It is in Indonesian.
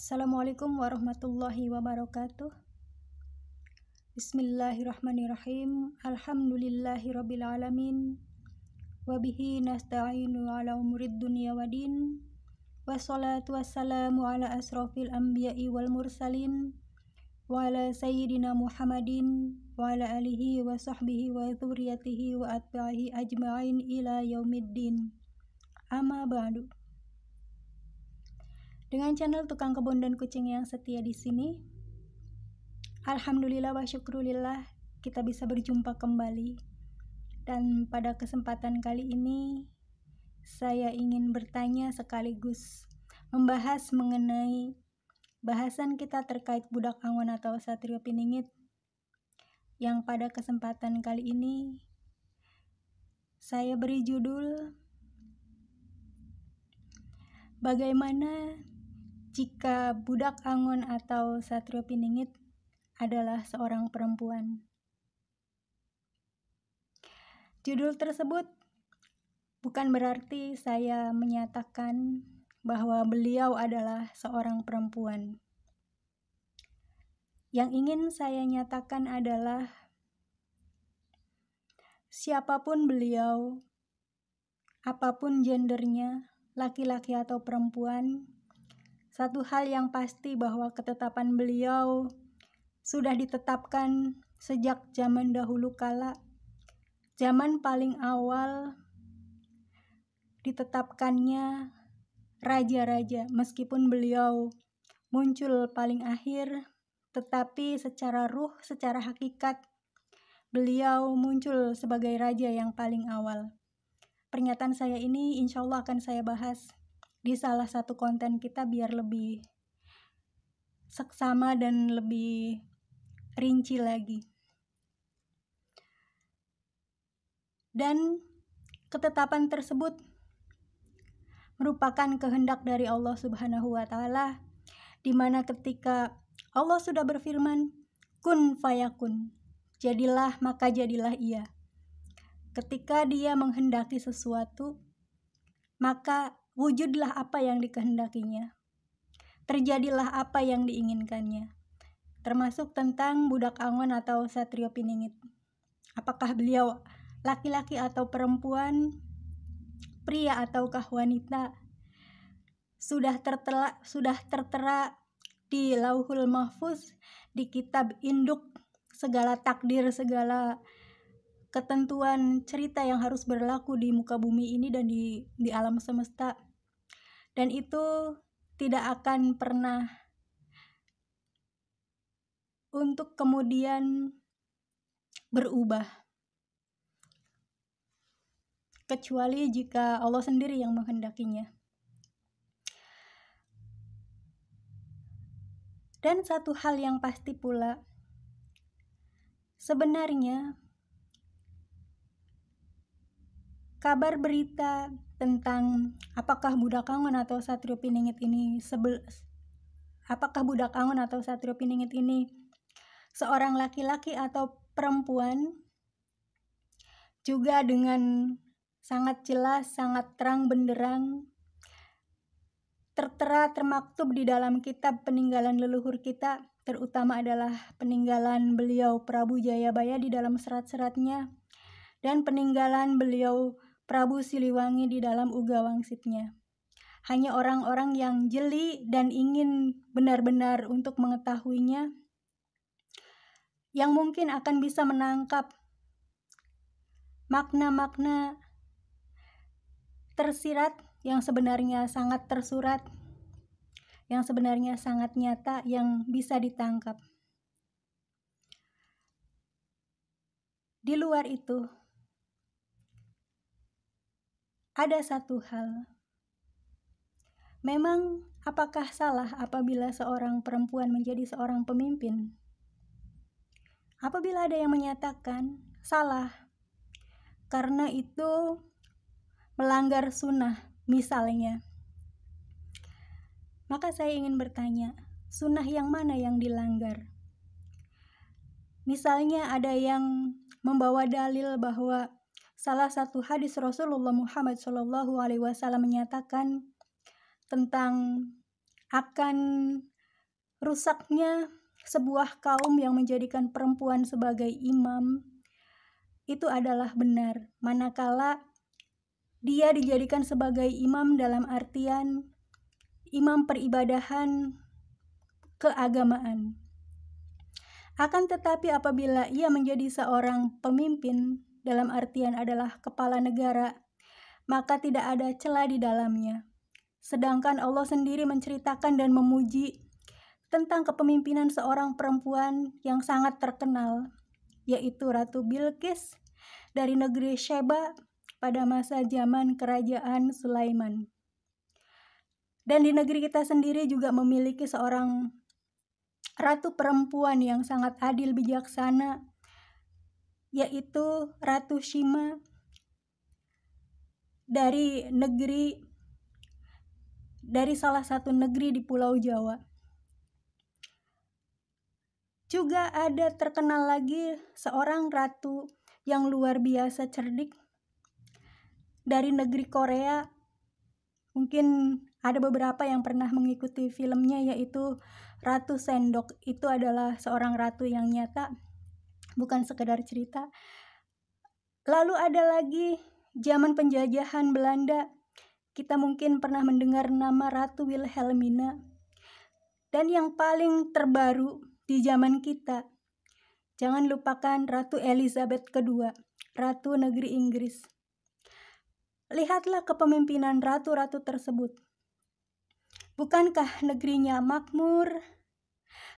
Assalamualaikum warahmatullahi wabarakatuh. Bismillahirrahmanirrahim. Alhamdulillahirabbil alamin. Wabihi nasta'inu ala umurid dunya waddin. Wassalatu wassalamu ala asrofil anbiya'i wal mursalin. Wa ala sayyidina Muhammadin wa ala alihi wa sahbihi wa dzurriyyatihi wa atba'ihi ajma'in ila yaumiddin. Amma ba'du. Dengan channel Tukang Kebun dan Kucing yang setia di sini, alhamdulillah wa syukrulillah kita bisa berjumpa kembali. Dan pada kesempatan kali ini saya ingin bertanya sekaligus membahas mengenai bahasan kita terkait budak angon atau satrio piningit, yang pada kesempatan kali ini saya beri judul bagaimana jika budak angon atau satrio piningit adalah seorang perempuan. Judul tersebut bukan berarti saya menyatakan bahwa beliau adalah seorang perempuan. Yang ingin saya nyatakan adalah siapapun beliau, apapun gendernya, laki-laki atau perempuan, satu hal yang pasti bahwa ketetapan beliau sudah ditetapkan sejak zaman dahulu kala. Zaman paling awal ditetapkannya raja-raja, meskipun beliau muncul paling akhir, tetapi secara ruh, secara hakikat, beliau muncul sebagai raja yang paling awal. Pernyataan saya ini insya Allah akan saya bahas di salah satu konten kita biar lebih seksama dan lebih rinci lagi. Dan ketetapan tersebut merupakan kehendak dari Allah Subhanahu wa Ta'ala, di mana ketika Allah sudah berfirman, kun fayakun, jadilah maka jadilah ia. Ketika Dia menghendaki sesuatu, maka wujudlah apa yang dikehendakinya, terjadilah apa yang diinginkannya. Termasuk tentang budak angon atau satrio piningit. Apakah beliau laki-laki atau perempuan, pria ataukah wanita, sudah tertera di Lauhul Mahfuz, di kitab induk segala takdir, segala ketentuan cerita yang harus berlaku di muka bumi ini dan di alam semesta. Dan itu tidak akan pernah untuk kemudian berubah, kecuali jika Allah sendiri yang menghendakinya. Dan satu hal yang pasti pula, sebenarnya kabar berita tentang apakah budak angon atau satrio piningit ini seorang laki-laki atau perempuan juga dengan sangat jelas, sangat terang benderang tertera, termaktub di dalam kitab peninggalan leluhur kita, terutama adalah peninggalan beliau Prabu Jayabaya di dalam serat-seratnya, dan peninggalan beliau Prabu Siliwangi di dalam Uga Wangsitnya. Hanya orang-orang yang jeli dan ingin benar-benar untuk mengetahuinya yang mungkin akan bisa menangkap makna-makna tersirat yang sebenarnya sangat tersurat, yang sebenarnya sangat nyata, yang bisa ditangkap. Di luar itu, ada satu hal. Memang apakah salah apabila seorang perempuan menjadi seorang pemimpin? Apabila ada yang menyatakan salah, karena itu melanggar sunnah misalnya, maka saya ingin bertanya, sunnah yang mana yang dilanggar? Misalnya ada yang membawa dalil bahwa salah satu hadis Rasulullah Muhammad SAW menyatakan tentang akan rusaknya sebuah kaum yang menjadikan perempuan sebagai imam itu adalah benar, manakala dia dijadikan sebagai imam dalam artian imam peribadahan keagamaan. Akan tetapi apabila ia menjadi seorang pemimpin dalam artian adalah kepala negara, maka tidak ada celah di dalamnya. Sedangkan Allah sendiri menceritakan dan memuji tentang kepemimpinan seorang perempuan yang sangat terkenal, yaitu Ratu Bilqis dari negeri Sheba pada masa zaman kerajaan Sulaiman. Dan di negeri kita sendiri juga memiliki seorang ratu perempuan yang sangat adil bijaksana, yaitu Ratu Shima dari salah satu negeri di Pulau Jawa. Juga ada terkenal lagi seorang ratu yang luar biasa cerdik dari negeri Korea. Mungkin ada beberapa yang pernah mengikuti filmnya, yaitu Ratu Sendok. Itu adalah seorang ratu yang nyata, bukan sekedar cerita. Lalu ada lagi zaman penjajahan Belanda. Kita mungkin pernah mendengar nama Ratu Wilhelmina. Dan yang paling terbaru di zaman kita, jangan lupakan Ratu Elizabeth II, Ratu Negeri Inggris. Lihatlah kepemimpinan ratu-ratu tersebut. Bukankah negerinya makmur,